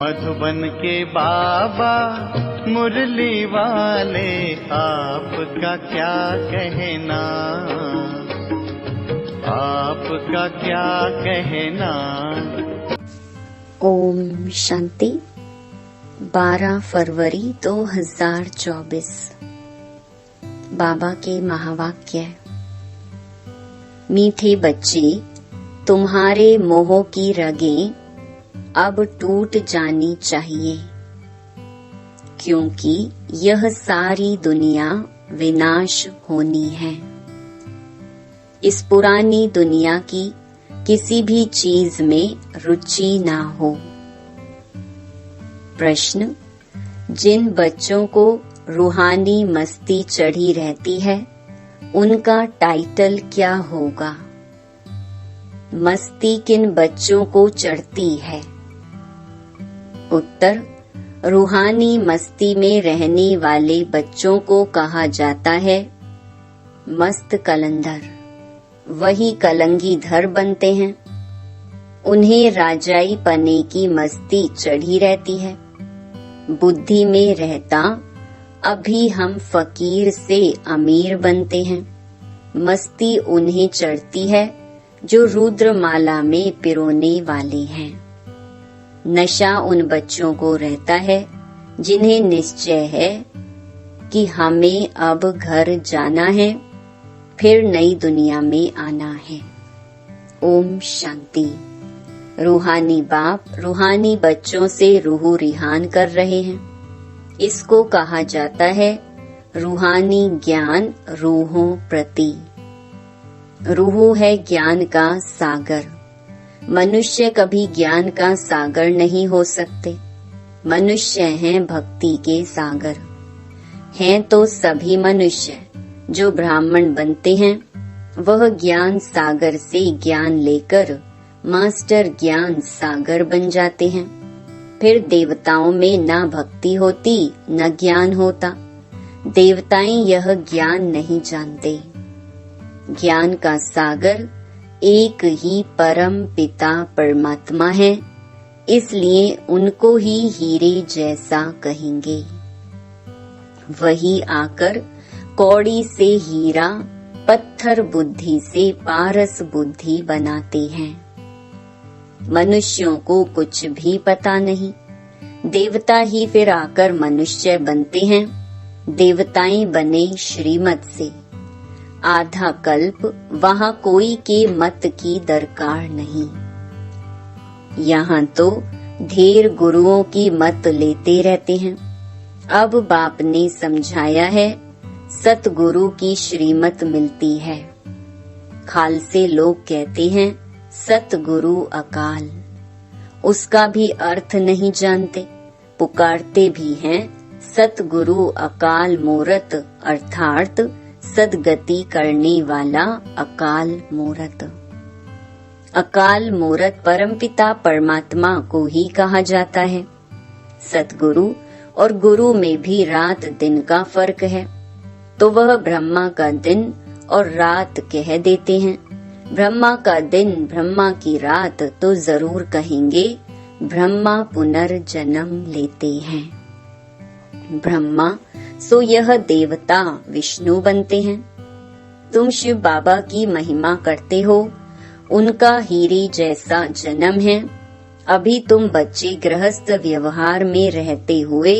मधुबन के बाबा मुरली वाले, आपका क्या कहना, आपका क्या कहना। ओम शांति। 12 फरवरी 2024। बाबा के महावाक्य। मीठे बच्चे, तुम्हारे मोह की रगें अब टूट जानी चाहिए, क्योंकि यह सारी दुनिया विनाश होनी है। इस पुरानी दुनिया की किसी भी चीज में रुचि ना हो। प्रश्न: जिन बच्चों को रूहानी मस्ती चढ़ी रहती है, उनका टाइटल क्या होगा? मस्ती किन बच्चों को चढ़ती है? उत्तर: रूहानी मस्ती में रहने वाले बच्चों को कहा जाता है मस्त कलंदर। वही कलंगीधर बनते हैं। उन्हें राजाई पने की मस्ती चढ़ी रहती है। बुद्धि में रहता अभी हम फकीर से अमीर बनते हैं। मस्ती उन्हें चढ़ती है जो रुद्रमाला में पिरोने वाले हैं। नशा उन बच्चों को रहता है जिन्हें निश्चय है कि हमें अब घर जाना है, फिर नई दुनिया में आना है। ओम शांति। रूहानी बाप रूहानी बच्चों से रूह रिहान कर रहे हैं। इसको कहा जाता है रूहानी ज्ञान रूहों प्रति। रूह है ज्ञान का सागर। मनुष्य कभी ज्ञान का सागर नहीं हो सकते। मनुष्य हैं भक्ति के सागर। हैं तो सभी मनुष्य जो ब्राह्मण बनते हैं, वह ज्ञान सागर से ज्ञान लेकर मास्टर ज्ञान सागर बन जाते हैं। फिर देवताओं में ना भक्ति होती न ज्ञान होता। देवताएं यह ज्ञान नहीं जानते। ज्ञान का सागर एक ही परम पिता परमात्मा है, इसलिए उनको ही हीरे जैसा कहेंगे। वही आकर कौड़ी से हीरा, पत्थर बुद्धि से पारस बुद्धि बनाते हैं। मनुष्यों को कुछ भी पता नहीं। देवता ही फिर आकर मनुष्य बनते हैं। देवताएं बने श्रीमत से। आधा कल्प वहाँ कोई के मत की दरकार नहीं। यहाँ तो ढेर गुरुओं की मत लेते रहते हैं। अब बाप ने समझाया है, सतगुरु की श्रीमत मिलती है। खालसे लोग कहते हैं सतगुरु अकाल। उसका भी अर्थ नहीं जानते। पुकारते भी हैं सतगुरु अकाल मूरत, अर्थात सदगति करने वाला अकाल मूरत। अकाल मूरत परमपिता परमात्मा को ही कहा जाता है। सतगुरु और गुरु में भी रात दिन का फर्क है, तो वह ब्रह्मा का दिन और रात कह देते हैं। ब्रह्मा का दिन ब्रह्मा की रात तो जरूर कहेंगे ब्रह्मा पुनर्जन्म लेते हैं। ब्रह्मा सो यह देवता विष्णु बनते हैं। तुम शिव बाबा की महिमा करते हो। उनका हीरे जैसा जन्म है। अभी तुम बच्चे गृहस्थ व्यवहार में रहते हुए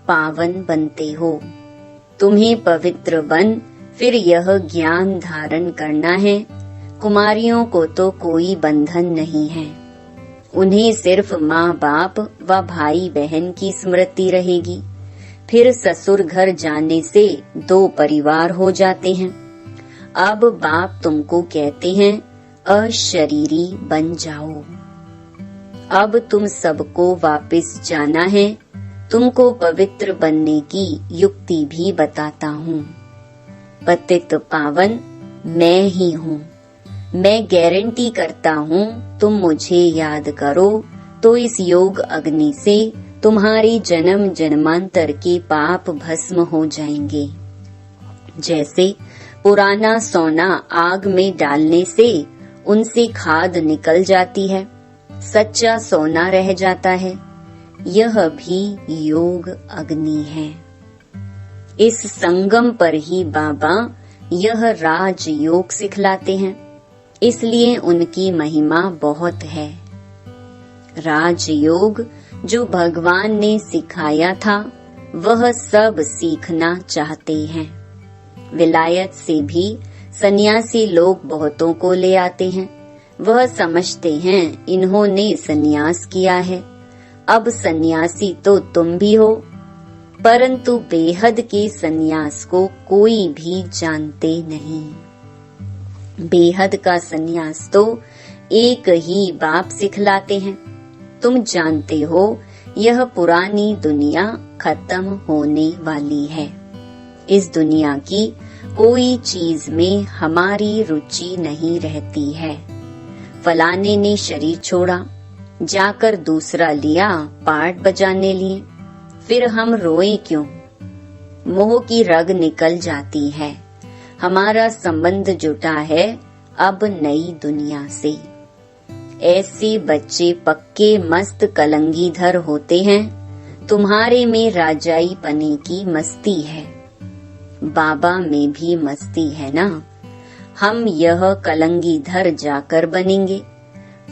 पावन बनते हो। तुम्हें पवित्र बन फिर यह ज्ञान धारण करना है। कुमारियों को तो कोई बंधन नहीं है। उन्हें सिर्फ माँ बाप व भाई बहन की स्मृति रहेगी। फिर ससुर घर जाने से 2 परिवार हो जाते हैं। अब बाप तुमको कहते हैं अशरीरी बन जाओ। अब तुम सबको वापस जाना है। तुमको पवित्र बनने की युक्ति भी बताता हूँ। पतित पावन मैं ही हूँ। मैं गारंटी करता हूँ, तुम मुझे याद करो तो इस योग अग्नि से तुम्हारी जन्म जन्मांतर के पाप भस्म हो जाएंगे। जैसे पुराना सोना आग में डालने से उनसे खाद निकल जाती है, सच्चा सोना रह जाता है। यह भी योग अग्नि है। इस संगम पर ही बाबा यह राज योग सिखलाते हैं, इसलिए उनकी महिमा बहुत है। राज योग जो भगवान ने सिखाया था वह सब सीखना चाहते हैं। विलायत से भी सन्यासी लोग बहुतों को ले आते हैं। वह समझते हैं इन्होंने सन्यास किया है, अब सन्यासी तो तुम भी हो, परंतु बेहद के सन्यास को कोई भी जानते नहीं। बेहद का सन्यास तो एक ही बाप सिखलाते हैं। तुम जानते हो यह पुरानी दुनिया खत्म होने वाली है। इस दुनिया की कोई चीज में हमारी रुचि नहीं रहती है। फलाने ने शरीर छोड़ा, जाकर दूसरा लिया पार्ट बजाने लिए, फिर हम रोए क्यों? मोह की रग निकल जाती है। हमारा संबंध जुटा है अब नई दुनिया से। ऐसे बच्चे पक्के मस्त कलंगीधर होते हैं। तुम्हारे में राजाई पने की मस्ती है, बाबा में भी मस्ती है ना। हम यह कलंगीधर जाकर बनेंगे,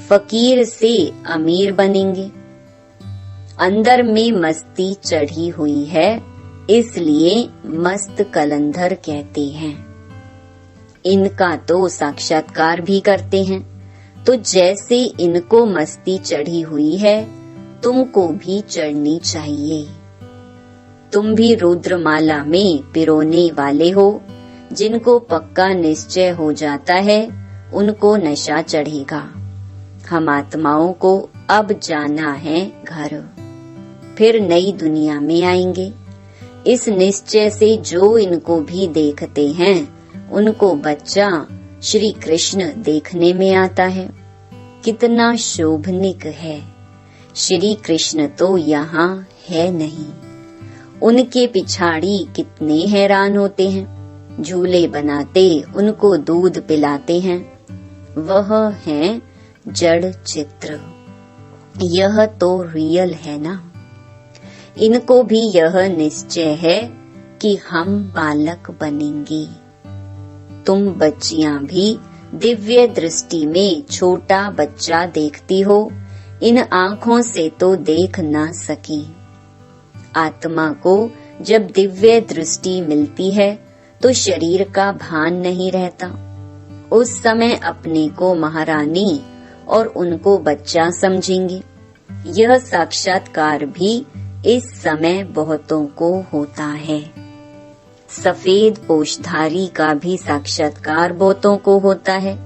फकीर से अमीर बनेंगे। अंदर में मस्ती चढ़ी हुई है, इसलिए मस्त कलंधर कहते हैं। इनका तो साक्षात्कार भी करते हैं, तो जैसे इनको मस्ती चढ़ी हुई है तुमको भी चढ़नी चाहिए। तुम भी रुद्रमाला में पिरोने वाले हो। जिनको पक्का निश्चय हो जाता है उनको नशा चढ़ेगा। हम आत्माओं को अब जाना है घर, फिर नई दुनिया में आएंगे। इस निश्चय से जो इनको भी देखते हैं उनको बच्चा श्री कृष्ण देखने में आता है। कितना शोभनिक है। श्री कृष्ण तो यहाँ है नहीं। उनके पिछाड़ी कितने हैरान होते हैं। झूले बनाते उनको दूध पिलाते हैं। वह है जड़ चित्र। यह तो रियल है ना। इनको भी यह निश्चय है कि हम बालक बनेंगे। तुम बच्चियां भी दिव्य दृष्टि में छोटा बच्चा देखती हो, इन आँखों से तो देख ना सकी। आत्मा को जब दिव्य दृष्टि मिलती है तो शरीर का भान नहीं रहता। उस समय अपने को महारानी और उनको बच्चा समझेंगे। यह साक्षात्कार भी इस समय बहुतों को होता है। सफेद पोषधारी का भी साक्षात्कार बहुतों को होता है।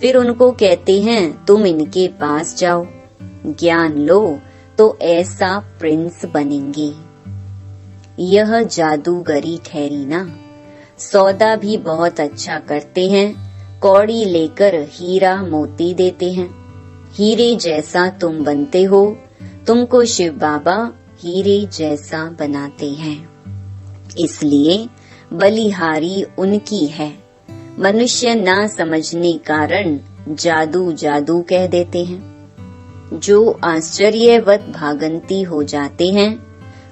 फिर उनको कहते हैं तुम इनके पास जाओ, ज्ञान लो तो ऐसा प्रिंस बनेंगे। यह जादूगरी ठहरी ना। सौदा भी बहुत अच्छा करते हैं। कौड़ी लेकर हीरा मोती देते हैं। हीरे जैसा तुम बनते हो, तुमको शिव बाबा हीरे जैसा बनाते हैं। इसलिए बलिहारी उनकी है। मनुष्य ना समझने कारण जादू जादू कह देते हैं। जो आश्चर्यवत भागंती हो जाते हैं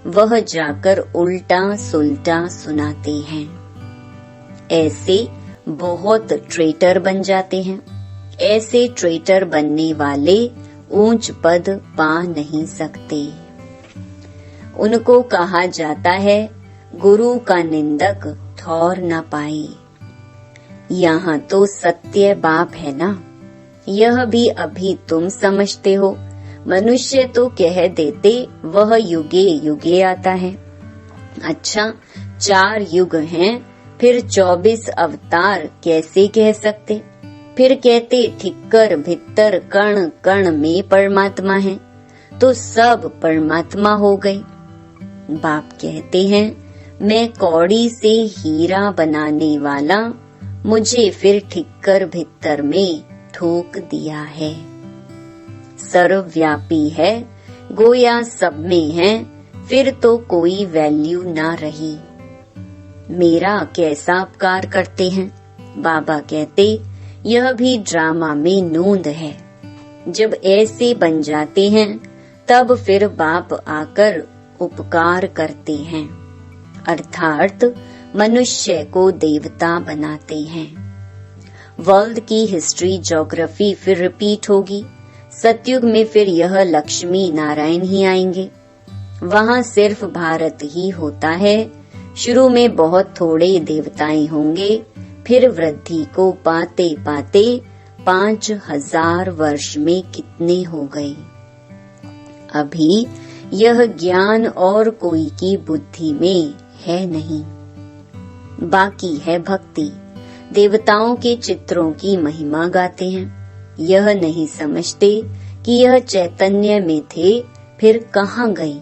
वह जाकर उल्टा सुल्टा सुनाते हैं। ऐसे बहुत ट्रेटर बन जाते हैं। ऐसे ट्रेटर बनने वाले ऊंच पद पा नहीं सकते। उनको कहा जाता है गुरु का निंदक ठौर न पाए। यहाँ तो सत्य बाप है ना। यह भी अभी तुम समझते हो। मनुष्य तो कह देते वह युगे युगे आता है। अच्छा 4 युग हैं, फिर 24 अवतार कैसे कह सकते? फिर कहते ठिक्कर भित्तर कण कण में परमात्मा है, तो सब परमात्मा हो गए। बाप कहते हैं मैं कौड़ी से हीरा बनाने वाला, मुझे फिर ठिक्कर भित्तर में ठोक दिया है। सर्वव्यापी है, गोया सब में है, फिर तो कोई वैल्यू ना रही। मेरा कैसा उपकार करते हैं? बाबा कहते यह भी ड्रामा में नूंद है। जब ऐसे बन जाते हैं तब फिर बाप आकर उपकार करते हैं, अर्थात मनुष्य को देवता बनाते हैं। वर्ल्ड की हिस्ट्री ज्योग्राफी फिर रिपीट होगी। सतयुग में फिर यह लक्ष्मी नारायण ही आएंगे। वहाँ सिर्फ भारत ही होता है। शुरू में बहुत थोड़े देवताएं होंगे, फिर वृद्धि को पाते पाते 5000 वर्ष में कितने हो गए। अभी यह ज्ञान और कोई की बुद्धि में है नहीं। बाकी है भक्ति। देवताओं के चित्रों की महिमा गाते हैं। यह नहीं समझते कि यह चैतन्य में थे, फिर कहाँ गए।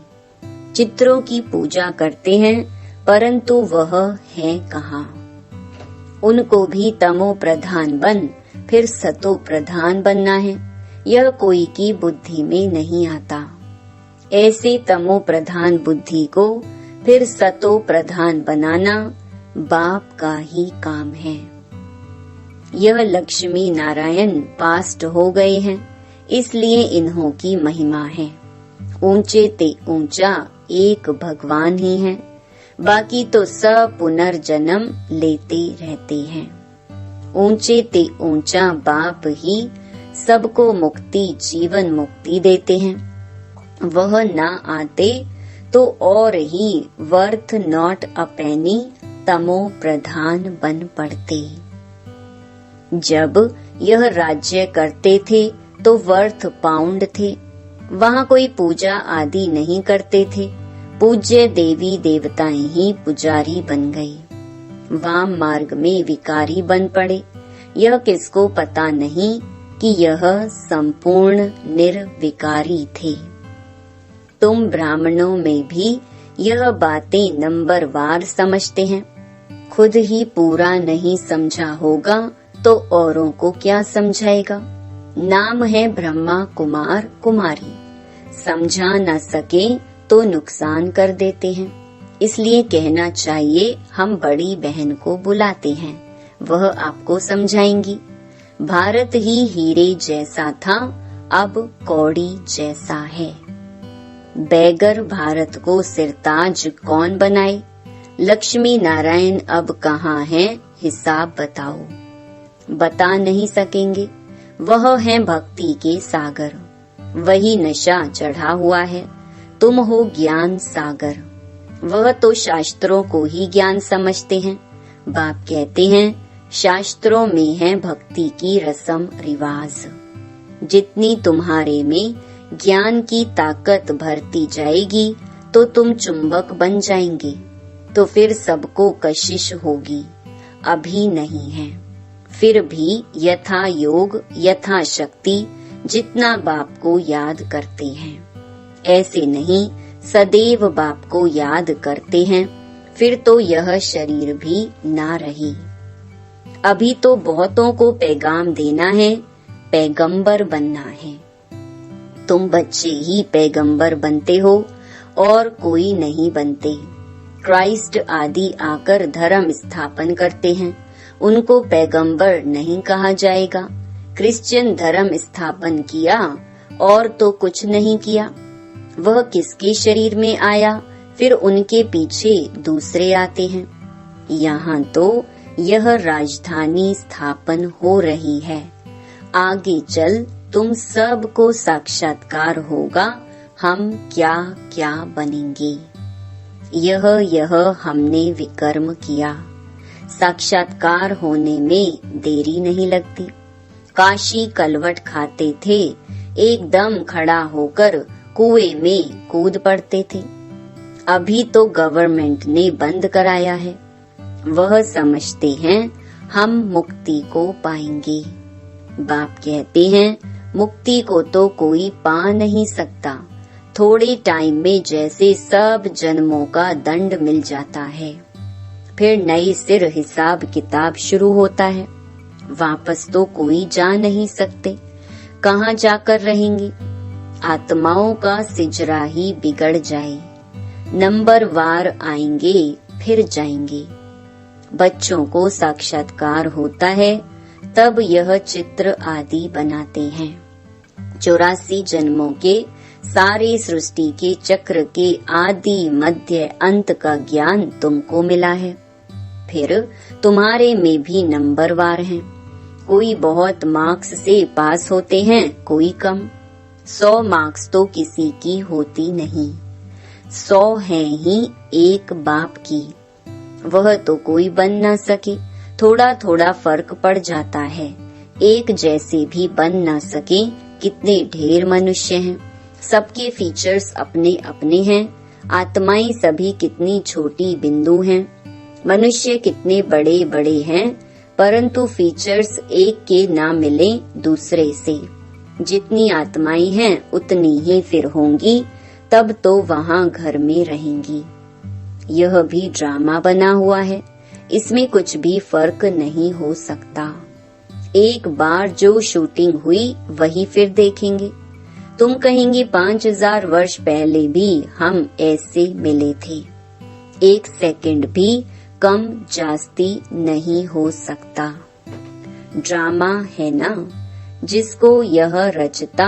चित्रों की पूजा करते हैं, परंतु वह है कहाँ। उनको भी तमो प्रधान बन फिर सतो प्रधान बनना है। यह कोई की बुद्धि में नहीं आता। ऐसे तमो प्रधान बुद्धि को फिर सतो प्रधान बनाना बाप का ही काम है। यह लक्ष्मी नारायण पास्ट हो गए हैं, इसलिए इन्हों की महिमा है। ऊंचे ते ऊंचा एक भगवान ही है, बाकी तो सब पुनर्जन्म लेते रहते हैं। ऊंचे ते ऊंचा बाप ही सबको मुक्ति जीवन मुक्ति देते हैं। वह ना आते तो और ही वर्थ नॉट अ पेनी तमो प्रधान बन पड़ते। जब यह राज्य करते थे तो वर्थ पाउंड थे। वहाँ कोई पूजा आदि नहीं करते थे। पूज्य देवी देवताएं ही पुजारी बन गए। वाम मार्ग में विकारी बन पड़े। यह किसको पता नहीं कि यह संपूर्ण निर्विकारी थे। तुम ब्राह्मणों में भी यह बातें नंबरवार समझते हैं। खुद ही पूरा नहीं समझा होगा तो औरों को क्या समझाएगा। नाम है ब्रह्मा कुमार कुमारी। समझा न सके तो नुकसान कर देते हैं। इसलिए कहना चाहिए हम बड़ी बहन को बुलाते हैं, वह आपको समझाएंगी। भारत ही हीरे जैसा था, अब कौड़ी जैसा है। बैगर भारत को सिरताज कौन बनाए। लक्ष्मी नारायण अब कहाँ हैं, हिसाब बताओ। बता नहीं सकेंगे। वह है भक्ति के सागर। वही नशा चढ़ा हुआ है। तुम हो ज्ञान सागर। वह तो शास्त्रों को ही ज्ञान समझते हैं। बाप कहते हैं शास्त्रों में है भक्ति की रस्म रिवाज। जितनी तुम्हारे में ज्ञान की ताकत भरती जाएगी तो तुम चुंबक बन जाएंगे, तो फिर सबको कशिश होगी। अभी नहीं है। फिर भी यथा योग यथा शक्ति जितना बाप को याद करते हैं। ऐसे नहीं सदैव बाप को याद करते हैं, फिर तो यह शरीर भी ना रही। अभी तो बहुतों को पैगाम देना है, पैगंबर बनना है। तुम बच्चे ही पैगंबर बनते हो और कोई नहीं बनते। क्राइस्ट आदि आकर धर्म स्थापन करते हैं, उनको पैगंबर नहीं कहा जाएगा। क्रिश्चियन धर्म स्थापन किया और तो कुछ नहीं किया। वह किसके शरीर में आया, फिर उनके पीछे दूसरे आते हैं। यहाँ तो यह राजधानी स्थापन हो रही है। आगे चल तुम सबको साक्षात्कार होगा, हम क्या क्या बनेंगे। यह हमने विकर्म किया। साक्षात्कार होने में देरी नहीं लगती। काशी कलवट खाते थे, एकदम खड़ा होकर कुएं में कूद पड़ते थे। अभी तो गवर्नमेंट ने बंद कराया है। वह समझते हैं हम मुक्ति को पाएंगे। बाप कहते हैं मुक्ति को तो कोई पा नहीं सकता। थोड़े टाइम में जैसे सब जन्मों का दंड मिल जाता है, फिर नए सिर हिसाब किताब शुरू होता है। वापस तो कोई जा नहीं सकते। कहाँ जाकर रहेंगे। आत्माओं का सिजरा ही बिगड़ जाए। नंबर वार आएंगे फिर जाएंगे। बच्चों को साक्षात्कार होता है, तब यह चित्र आदि बनाते हैं। 84 जन्मों के सारे सृष्टि के चक्र के आदि मध्य अंत का ज्ञान तुमको मिला है। फिर तुम्हारे में भी नंबरवार हैं। कोई बहुत मार्क्स से पास होते हैं, कोई कम। 100 मार्क्स तो किसी की होती नहीं, 100 हैं ही एक बाप की। वह तो कोई बन ना सके, थोड़ा थोड़ा फर्क पड़ जाता है। एक जैसे भी बन ना सके, कितने ढेर मनुष्य हैं। सबके फीचर्स अपने अपने हैं। आत्माएं सभी कितनी छोटी बिंदु हैं। मनुष्य कितने बड़े बड़े हैं, परंतु फीचर्स एक के ना मिले दूसरे से। जितनी आत्माएं हैं उतनी ही फिर होंगी, तब तो वहाँ घर में रहेंगी। यह भी ड्रामा बना हुआ है, इसमें कुछ भी फर्क नहीं हो सकता। एक बार जो शूटिंग हुई वही फिर देखेंगे। तुम कहेंगे 5000 वर्ष पहले भी हम ऐसे मिले थे। एक सेकंड भी कम जास्ती नहीं हो सकता। ड्रामा है ना, जिसको यह रचता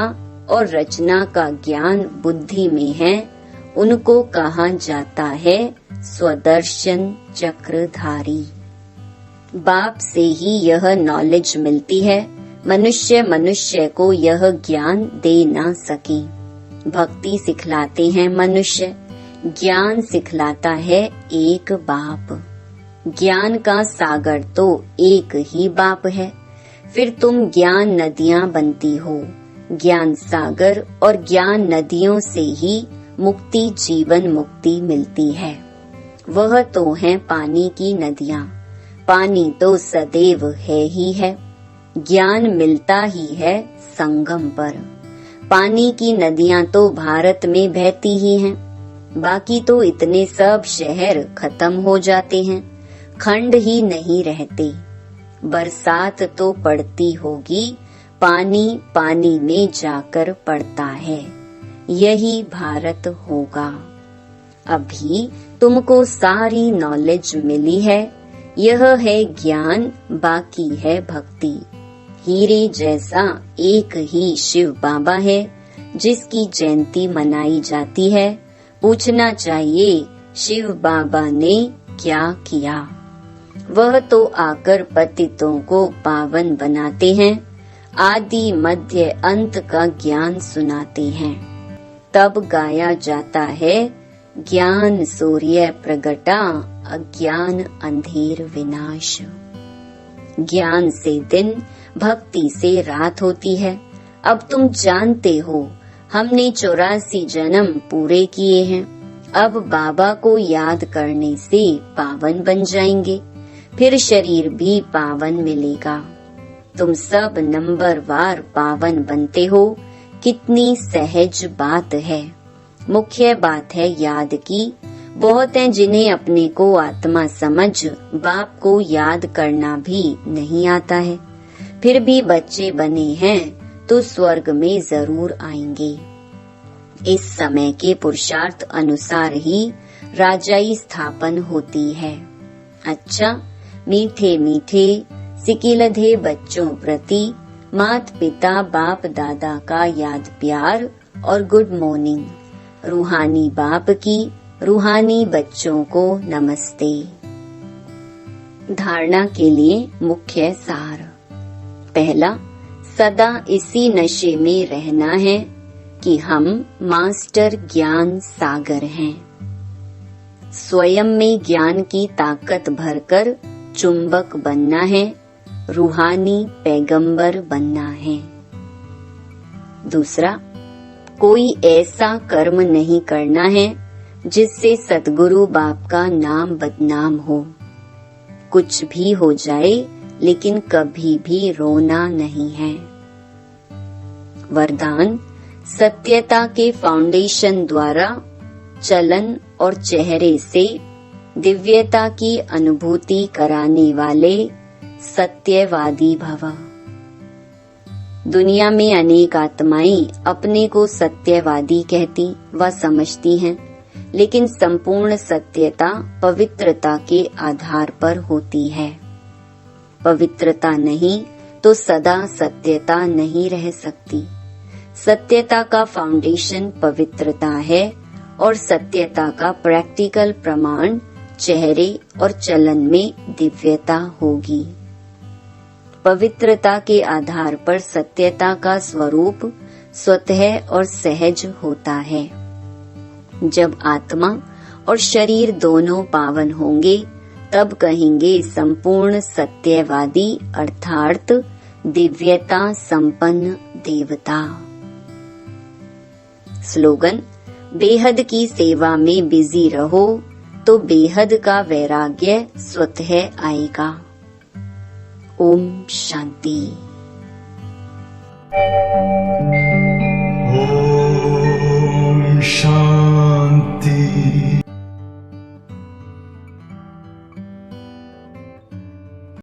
और रचना का ज्ञान बुद्धि में है, उनको कहा जाता है स्वदर्शन चक्रधारी। बाप से ही यह नॉलेज मिलती है। मनुष्य को यह ज्ञान दे ना सके। भक्ति सिखलाते हैं मनुष्य, ज्ञान सिखलाता है एक बाप। ज्ञान का सागर तो एक ही बाप है। फिर तुम ज्ञान नदियाँ बनती हो। ज्ञान सागर और ज्ञान नदियों से ही मुक्ति, जीवन मुक्ति मिलती है। वह तो है पानी की नदियाँ। पानी तो सदैव है ही है। ज्ञान मिलता ही है संगम पर। पानी की नदियाँ तो भारत में बहती ही हैं। बाकी तो इतने सब शहर खत्म हो जाते हैं, खंड ही नहीं रहते। बरसात तो पड़ती होगी, पानी पानी में जाकर पड़ता है। यही भारत होगा। अभी तुमको सारी नॉलेज मिली है। यह है ज्ञान, बाकी है भक्ति। हीरे जैसा एक ही शिव बाबा है, जिसकी जयंती मनाई जाती है। पूछना चाहिए शिव बाबा ने क्या किया। वह तो आकर पतितों को पावन बनाते हैं, आदि मध्य अंत का ज्ञान सुनाते हैं। तब गाया जाता है ज्ञान सूर्य प्रगटा, अज्ञान अंधेर विनाश। ज्ञान से दिन, भक्ति से रात होती है। अब तुम जानते हो, हमने 84 जन्म पूरे किए हैं। अब बाबा को याद करने से पावन बन जाएंगे, फिर शरीर भी पावन मिलेगा। तुम सब नंबरवार पावन बनते हो। कितनी सहज बात है। मुख्य बात है याद की। बहुत हैं जिन्हें अपने को आत्मा समझ बाप को याद करना भी नहीं आता है, फिर भी बच्चे बने हैं तो स्वर्ग में जरूर आएंगे। इस समय के पुरुषार्थ अनुसार ही राजाई स्थापन होती है। अच्छा, मीठे मीठे सिकिलधे बच्चों प्रति मात पिता बाप दादा का याद प्यार और गुड मॉर्निंग। रूहानी बाप की रूहानी बच्चों को नमस्ते। धारणा के लिए मुख्य सार। पहला, सदा इसी नशे में रहना है कि हम मास्टर ज्ञान सागर हैं। स्वयं में ज्ञान की ताकत भरकर चुंबक बनना है, रूहानी पैगंबर बनना है। दूसरा, कोई ऐसा कर्म नहीं करना है जिससे सतगुरु बाप का नाम बदनाम हो। कुछ भी हो जाए, लेकिन कभी भी रोना नहीं है। वरदान, सत्यता के फाउंडेशन द्वारा चलन और चेहरे से दिव्यता की अनुभूति कराने वाले सत्यवादी भव। दुनिया में अनेक आत्माएं अपने को सत्यवादी कहती व समझती हैं, लेकिन संपूर्ण सत्यता पवित्रता के आधार पर होती है। पवित्रता नहीं तो सदा सत्यता नहीं रह सकती। सत्यता का फाउंडेशन पवित्रता है और सत्यता का प्रैक्टिकल प्रमाण चेहरे और चलन में दिव्यता होगी। पवित्रता के आधार पर सत्यता का स्वरूप स्वतः और सहज होता है। जब आत्मा और शरीर दोनों पावन होंगे तब कहेंगे संपूर्ण सत्यवादी अर्थात दिव्यता संपन्न देवता। स्लोगन, बेहद की सेवा में बिजी रहो तो बेहद का वैराग्य स्वतः आएगा। ओम शांति।